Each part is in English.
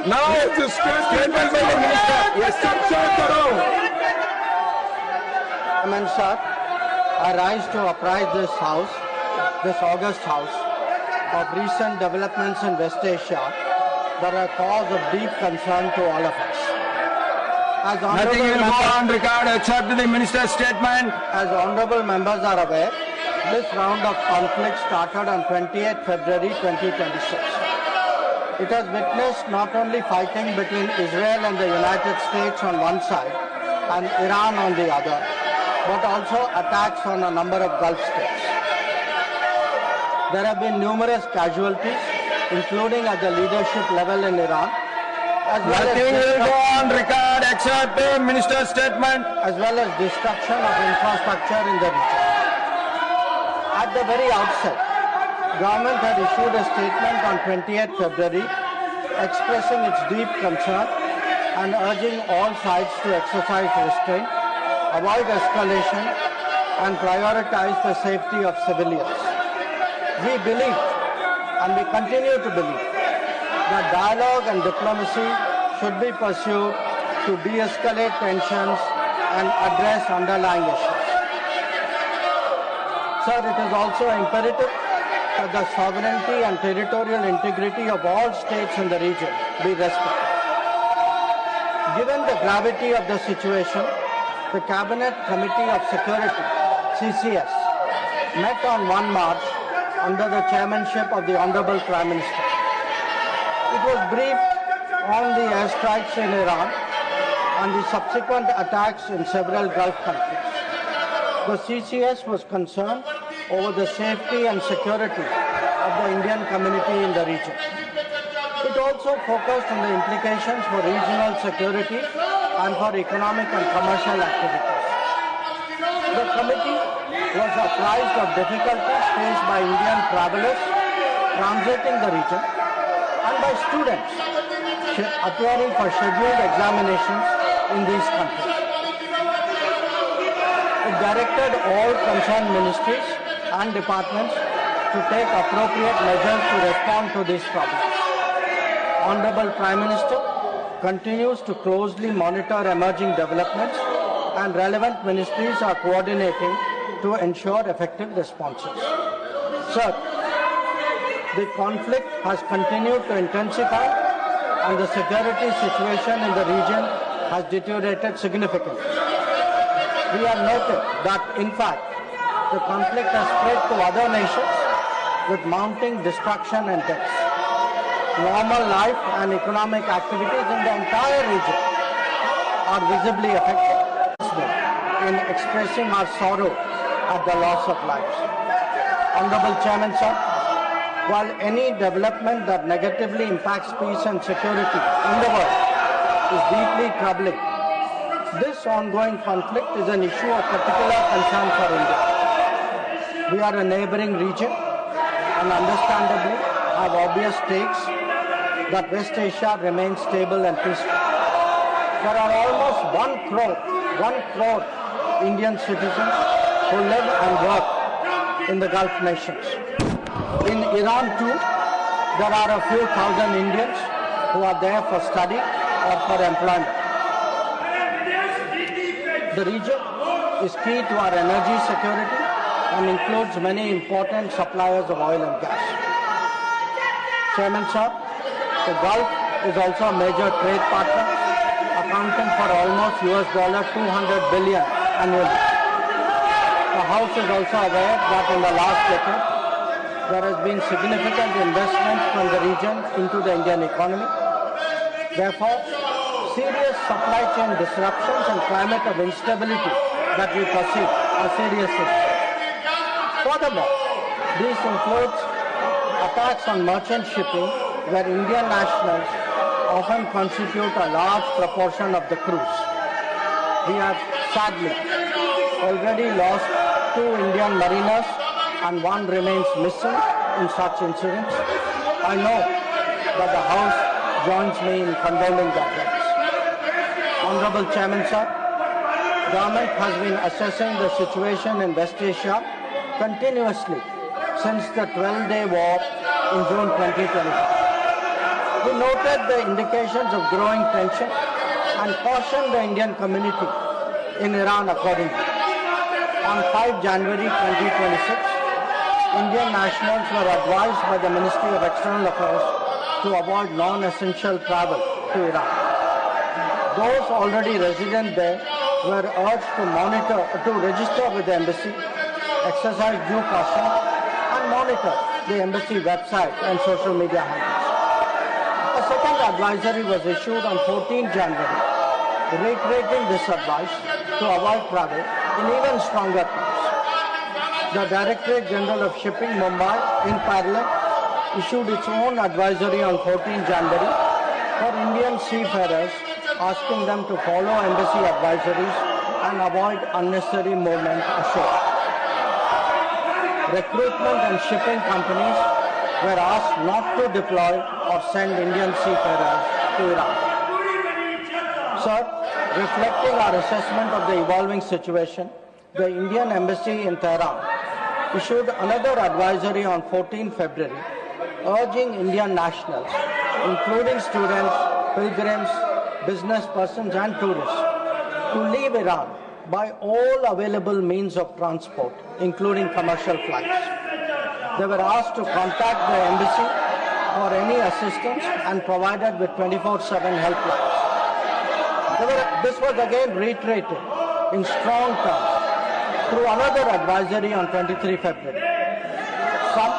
Now, statement by the minister. Yes, Chairman, sir, I rise to apprise this House, this august House, of recent developments in West Asia that are cause of deep concern to all of us. Nothing will go on record except the minister's statement. As honorable members are aware, this round of conflict started on 28 February 2026. It has witnessed not only fighting between Israel and the United States on one side and Iran on the other, but also attacks on a number of Gulf states. There have been numerous casualties, including at the leadership level in Iran, as well Nothing will go on record except the minister's statement. as well as destruction of infrastructure in the region. At the very outset, government had issued a statement on 28 February expressing its deep concern and urging all sides to exercise restraint, avoid escalation, and prioritize the safety of civilians. We believe, and we continue to believe, that dialogue and diplomacy should be pursued to de-escalate tensions and address underlying issues. Sir, it is also imperative that the sovereignty and territorial integrity of all states in the region be respected. Given the gravity of the situation, the Cabinet Committee of Security, CCS, met on 1 March under the chairmanship of the Honorable Prime Minister. It was briefed on the airstrikes in Iran and the subsequent attacks in several Gulf countries. The CCS was concerned over the safety and security of the Indian community in the region. It also focused on the implications for regional security and for economic and commercial activities. The committee was apprised of difficulties faced by Indian travelers transiting the region and by students appearing for scheduled examinations in these countries. It directed all concerned ministries and departments to take appropriate measures to respond to these problems. Honorable Prime Minister continues to closely monitor emerging developments, and relevant ministries are coordinating to ensure effective responses. Sir, the conflict has continued to intensify and the security situation in the region has deteriorated significantly. We have noted that, in fact, the conflict has spread to other nations with mounting destruction and deaths. Normal life and economic activities in the entire region are visibly affected. In expressing our sorrow at the loss of lives. Honorable Chairman, sir, while any development that negatively impacts peace and security in the world is deeply troubling, this ongoing conflict is an issue of particular concern for India. We are a neighboring region and understandably have obvious stakes that West Asia remains stable and peaceful. There are almost 1 crore Indian citizens who live and work in the Gulf nations. In Iran too, there are a few thousand Indians who are there for study or for employment. The region is key to our energy security and includes many important suppliers of oil and gas. Chairman, sir, the Gulf is also a major trade partner, accounting for almost $200 billion annually. The House is also aware that in the last decade, there has been significant investment from the region into the Indian economy. Therefore, serious supply chain disruptions and climate of instability that we perceive are serious issues. Furthermore, these includes attacks on merchant shipping, where Indian nationals often constitute a large proportion of the crews. We have sadly already lost 2 Indian mariners and 1 remains missing in such incidents. I know that the House joins me in condoning their deaths. Honorable Chairman, sir, government has been assessing the situation in West Asia continuously since the 12-day war in June 2020. He noted the indications of growing tension and cautioned the Indian community in Iran accordingly. On 5 January 2026, Indian nationals were advised by the Ministry of External Affairs to avoid non-essential travel to Iran. Those already resident there were urged to register with the embassy, exercise due caution, and monitor the embassy website and social media handles. A second advisory was issued on 14 January, reiterating this advice to avoid travel in even stronger terms. The Directorate General of Shipping, Mumbai, in parallel, issued its own advisory on 14 January for Indian seafarers, asking them to follow embassy advisories and avoid unnecessary movement ashore. Recruitment and shipping companies were asked not to deploy or send Indian seafarers to Iran. Sir, reflecting our assessment of the evolving situation, the Indian Embassy in Tehran issued another advisory on 14 February urging Indian nationals, including students, pilgrims, business persons and tourists, to leave Iran by all available means of transport, including commercial flights. They were asked to contact the embassy for any assistance and provided with 24/7 helplines. This was again reiterated in strong terms through another advisory on 23 February. Some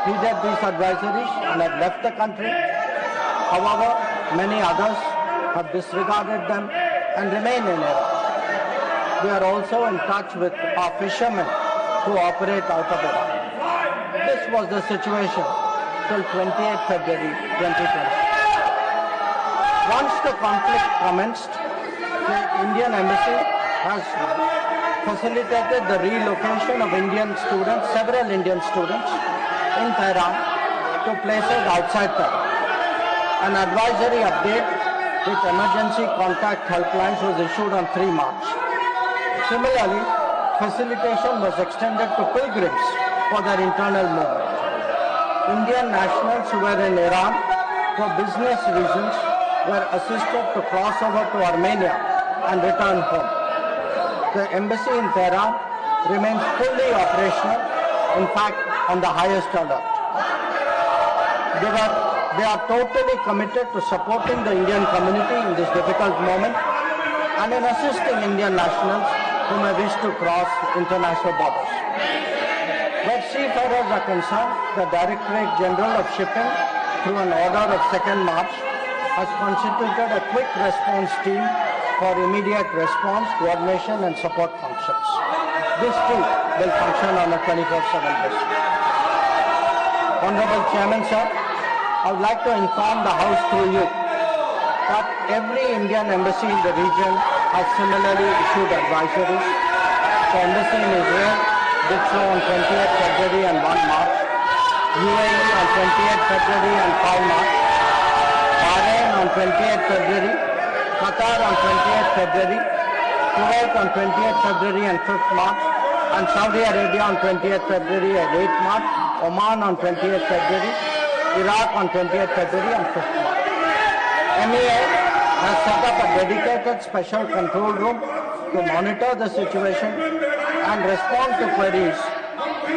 heeded these advisories and have left the country. However, many others have disregarded them and remain in Iran. We are also in touch with our fishermen who operate out of Iran. This was the situation till 28 February 2020. Once the conflict commenced, the Indian Embassy has facilitated the relocation of several Indian students in Tehran to places outside Tehran. An advisory update with emergency contact helplines was issued on 3 March. Similarly, facilitation was extended to pilgrims for their internal movement. Indian nationals who were in Iran for business reasons were assisted to cross over to Armenia and return home. The embassy in Tehran remains fully operational, in fact, on the highest alert. They are totally committed to supporting the Indian community in this difficult moment and in assisting Indian nationals who may wish to cross international borders. Where seafarers are concerned, the Directorate General of Shipping, through an order of 2nd March, has constituted a quick response team for immediate response, coordination and support functions. This too will function on a 24/7 basis. Honorable Chairman, sir, I would like to inform the House through you that every Indian embassy in the region has similarly issued advisories. The embassy in Israel did so on 28 February and 1 March, UAE on 28 February and 5 March, Bahrain on 28 February, Qatar on 28 February, Kuwait on 28 February and 5th March, and Saudi Arabia on 28 February and 8th March, Oman on 28 February, Iraq on 28 February and 5th March. MEA has set up a dedicated special control room to monitor the situation and respond to queries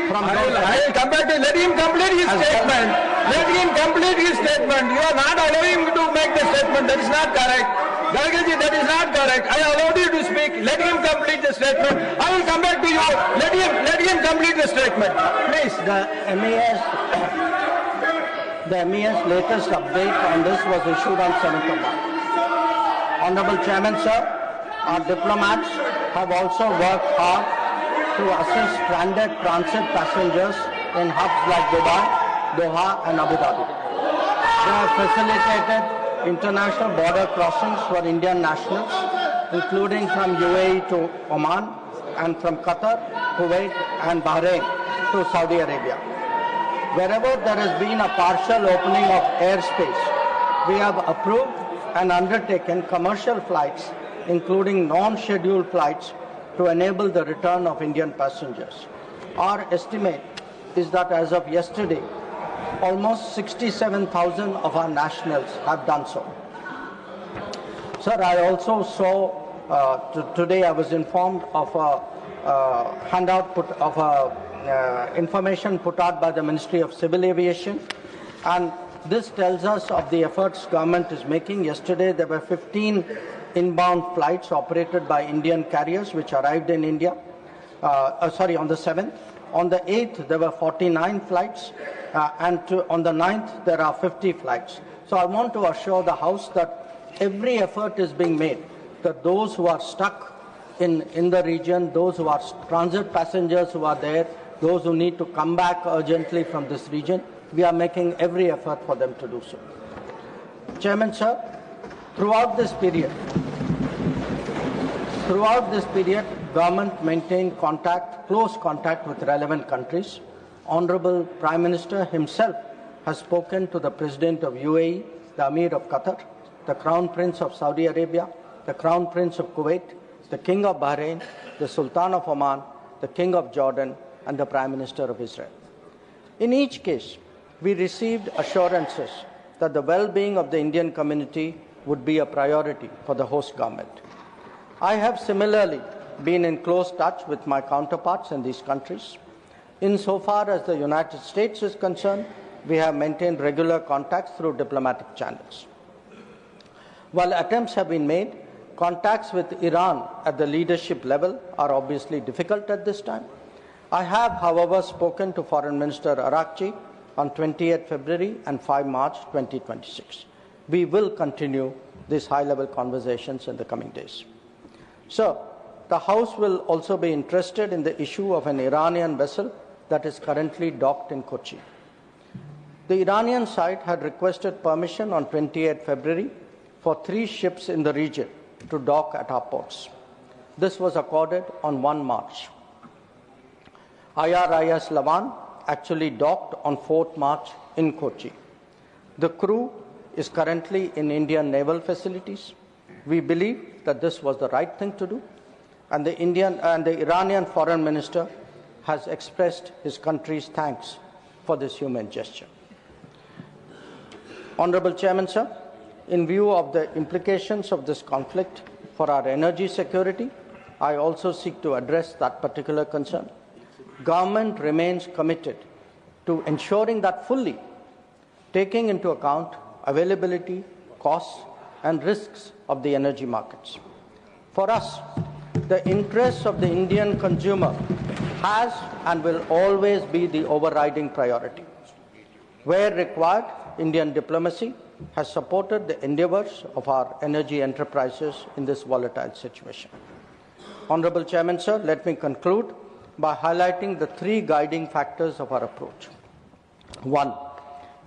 from those. I will come back to let him complete his statement. Let him complete his statement. You are not allowing him to make the statement. That is not correct. Gargaji, that is not correct. I allowed you to speak. Let him complete the statement. I will come back to you. Let him complete the statement. Please. The MEA's latest update on this was issued on 7th of March. Honorable Chairman, sir, our diplomats have also worked hard to assist stranded transit passengers in hubs like Dubai, Doha and Abu Dhabi. They have facilitated international border crossings for Indian nationals, including from UAE to Oman and from Qatar, Kuwait and Bahrain to Saudi Arabia. Wherever there has been a partial opening of airspace, we have approved and undertaken commercial flights, including non-scheduled flights, to enable the return of Indian passengers. Our estimate is that as of yesterday, almost 67,000 of our nationals have done so. Sir, I also saw, today I was informed of a handout information put out by the Ministry of Civil Aviation, and this tells us of the efforts government is making. Yesterday there were 15 inbound flights operated by Indian carriers which arrived in India, on the 7th. On the 8th there were 49 flights, and on the 9th there are 50 flights. So I want to assure the House that every effort is being made that those who are stuck in the region, those who are transit passengers who are there, those who need to come back urgently from this region, we are making every effort for them to do so. Chairman, sir, throughout this period, government maintained close contact with relevant countries. Honorable Prime Minister himself has spoken to the President of UAE, the Amir of Qatar, the Crown Prince of Saudi Arabia, the Crown Prince of Kuwait, the King of Bahrain, the Sultan of Oman, the King of Jordan, and the Prime Minister of Israel. In each case, we received assurances that the well-being of the Indian community would be a priority for the host government. I have similarly been in close touch with my counterparts in these countries. Insofar as the United States is concerned, we have maintained regular contacts through diplomatic channels. While attempts have been made, contacts with Iran at the leadership level are obviously difficult at this time. I have, however, spoken to Foreign Minister Arakchi on 28 February and 5 March 2026. We will continue these high-level conversations in the coming days. Sir, the House will also be interested in the issue of an Iranian vessel that is currently docked in Kochi. The Iranian side had requested permission on 28 February for 3 ships in the region to dock at our ports. This was accorded on 1 March. IRIS Lavan actually docked on 4th March in Kochi. The crew is currently in Indian naval facilities. We believe that this was the right thing to do, and the Iranian foreign minister has expressed his country's thanks for this humane gesture. Honorable Chairman, sir, in view of the implications of this conflict for our energy security, I also seek to address that particular concern. Government remains committed to ensuring that fully, taking into account availability, costs, and risks of the energy markets. For us, the interests of the Indian consumer has and will always be the overriding priority. Where required, Indian diplomacy has supported the endeavors of our energy enterprises in this volatile situation. Honorable Chairman, sir, let me conclude by highlighting the 3 guiding factors of our approach. 1.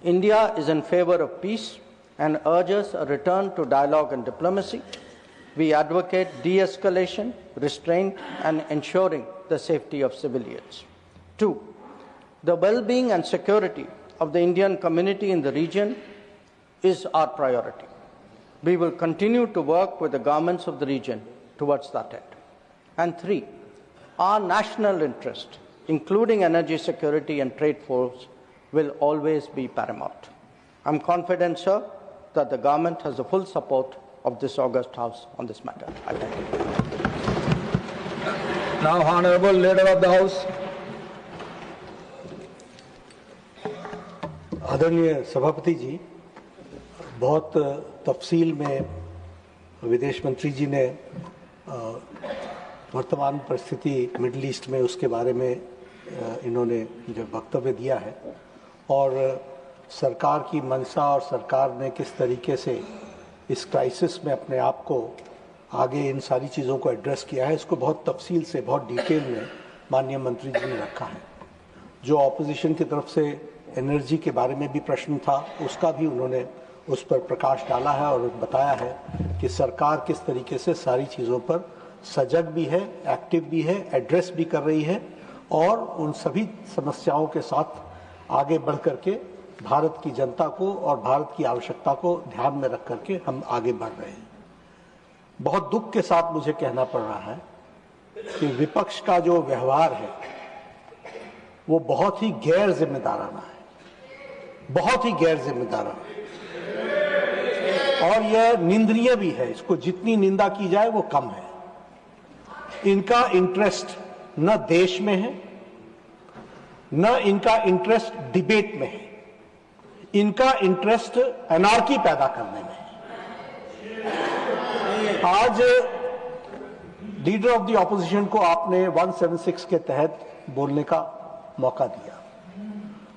India is in favor of peace and urges a return to dialogue and diplomacy. We advocate de-escalation, restraint, and ensuring the safety of civilians. 2. The well-being and security of the Indian community in the region is our priority. We will continue to work with the governments of the region towards that end. And 3. Our national interest, including energy security and trade flows, will always be paramount. I am confident, sir, that the government has the full support of this august House on this matter. I thank you. Now, Honorable Leader of the House. आदरणीय सभापति जी, बहुत तफसील में विदेश मंत्री जी ने वर्तमान परिस्थिति मिडिल ईस्ट में उसके बारे में इन्होंने जो वक्तव्य दिया है और सरकार की मंशा और सरकार ने किस तरीके से इस क्राइसिस में अपने आप को आगे इन सारी चीज़ों को एड्रेस किया है, इसको बहुत तफसील से बहुत डिटेल में माननीय मंत्री जी ने रखा है। जो ऑपोजिशन की तरफ से एनर्जी के बारे में भी प्रश्न था, उसका भी उन्होंने उस पर प्रकाश डाला है और बताया है कि सरकार किस तरीके से सारी चीज़ों पर सजग भी है, एक्टिव भी है, एड्रेस भी कर रही है और उन सभी समस्याओं के साथ आगे बढ़ करके भारत की जनता को और भारत की आवश्यकता को ध्यान में रख करके हम आगे बढ़ रहे हैं। बहुत दुख के साथ मुझे कहना पड़ रहा है कि विपक्ष का जो व्यवहार है वो बहुत ही गैर जिम्मेदाराना है। बहुत ही गैर जिम्मेदाराना और यह निंदनीय भी है। इसको जितनी निंदा की जाए वो कम है। इनका इंटरेस्ट न देश में है, न इनका इंटरेस्ट डिबेट में है, इनका इंटरेस्ट एनार्की पैदा करने में है। आज लीडर ऑफ द ऑपोजिशन को आपने 176 के तहत बोलने का मौका दिया।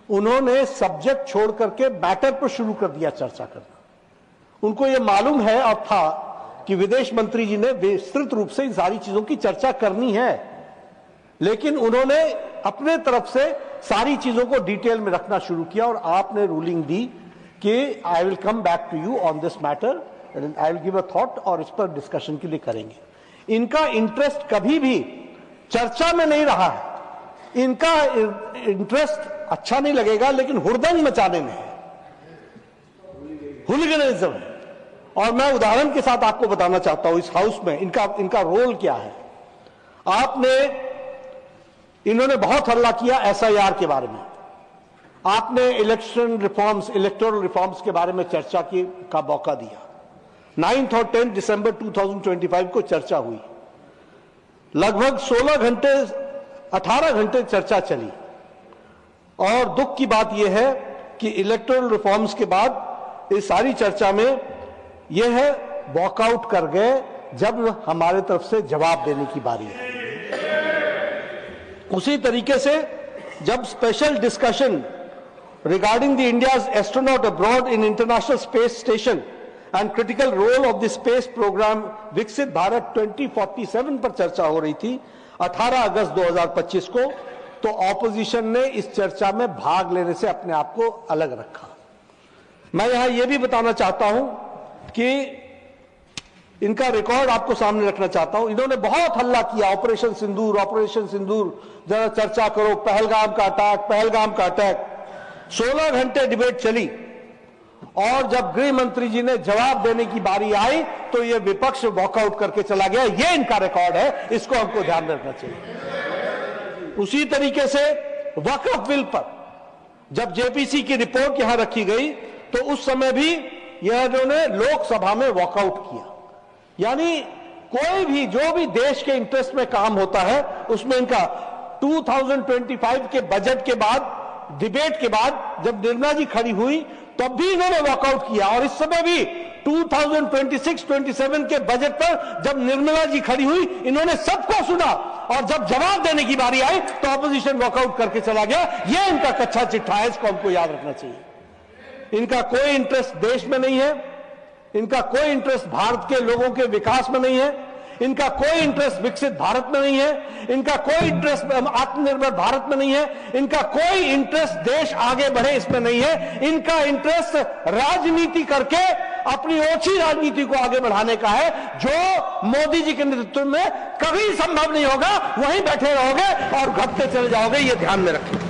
उन्होंने सब्जेक्ट छोड़ करके मैटर पर शुरू कर दिया चर्चा करना। उनको यह मालूम है और था कि विदेश मंत्री जी ने विस्तृत रूप से इन सारी चीजों की चर्चा करनी है, लेकिन उन्होंने अपने तरफ से सारी चीजों को डिटेल में रखना शुरू किया और आपने रूलिंग दी कि I will come back to you on this matter, I will give a thought और इस पर डिस्कशन के लिए करेंगे। इनका इंटरेस्ट कभी भी चर्चा में नहीं रहा है। इनका इंटरेस्ट अच्छा नहीं लगेगा लेकिन हुड़दंग मचाने में है, हुलिगनिज्म है। और मैं उदाहरण के साथ आपको बताना चाहता हूं इस हाउस में इनका रोल क्या है। इन्होंने बहुत हल्ला किया एसआईआर के बारे में। आपने इलेक्शन रिफॉर्म्स, इलेक्टोरल रिफॉर्म्स के बारे में चर्चा का मौका दिया। 9 और 10 दिसंबर 2025 को चर्चा हुई। लगभग 18 घंटे चर्चा चली और दुख की बात यह है कि इलेक्टोरल रिफॉर्म्स के बाद इस सारी चर्चा में यह वॉकआउट कर गए जब हमारे तरफ से जवाब देने की बारी है। उसी तरीके से जब special discussion regarding the India's astronaut abroad in international space station and critical role of the space program Viksit Bharat 2047 पर चर्चा हो रही थी 18 अगस्त 2025 को, तो ऑपोजिशन ने इस चर्चा में भाग लेने से अपने आप को अलग रखा। मैं यहां यह भी बताना चाहता हूं कि इनका रिकॉर्ड आपको सामने रखना चाहता हूं। इन्होंने बहुत हल्ला किया, ऑपरेशन सिंदूर, जरा चर्चा करो, पहलगाम का अटैक। 16 घंटे डिबेट चली और जब गृह मंत्री जी ने जवाब देने की बारी आई तो यह विपक्ष वॉकआउट करके चला गया। यह इनका रिकॉर्ड है, इसको हमको ध्यान रखना चाहिए। उसी तरीके से वक्फ बिल पर जब जेपीसी की रिपोर्ट यहां रखी गई तो उस समय भी इन्होंने लोकसभा में वॉकआउट किया। यानी कोई भी जो भी देश के इंटरेस्ट में काम होता है उसमें इनका 2025 के बजट के बाद, डिबेट के बाद जब निर्मला जी खड़ी हुई तब भी इन्होंने वॉकआउट किया और इस समय भी 2026-27 के बजट पर जब निर्मला जी खड़ी हुई इन्होंने सबको सुना और जब जवाब देने की बारी आई तो ऑपोजिशन वॉकआउट करके चला गया। यह इनका कच्चा चिट्ठा है, इसको हमको याद रखना चाहिए। इनका कोई इंटरेस्ट देश में नहीं है, इनका कोई इंटरेस्ट भारत के लोगों के विकास में नहीं है, इनका कोई इंटरेस्ट विकसित भारत में नहीं है, इनका कोई इंटरेस्ट आत्मनिर्भर भारत में नहीं है, इनका कोई इंटरेस्ट देश आगे बढ़े इसमें नहीं है। इनका इंटरेस्ट राजनीति करके अपनी ओछी राजनीति को आगे बढ़ाने का है, जो मोदी जी के नेतृत्व में कभी संभव नहीं होगा। वहीं बैठे रहोगे और घटते चले जाओगे, ये ध्यान में रखें।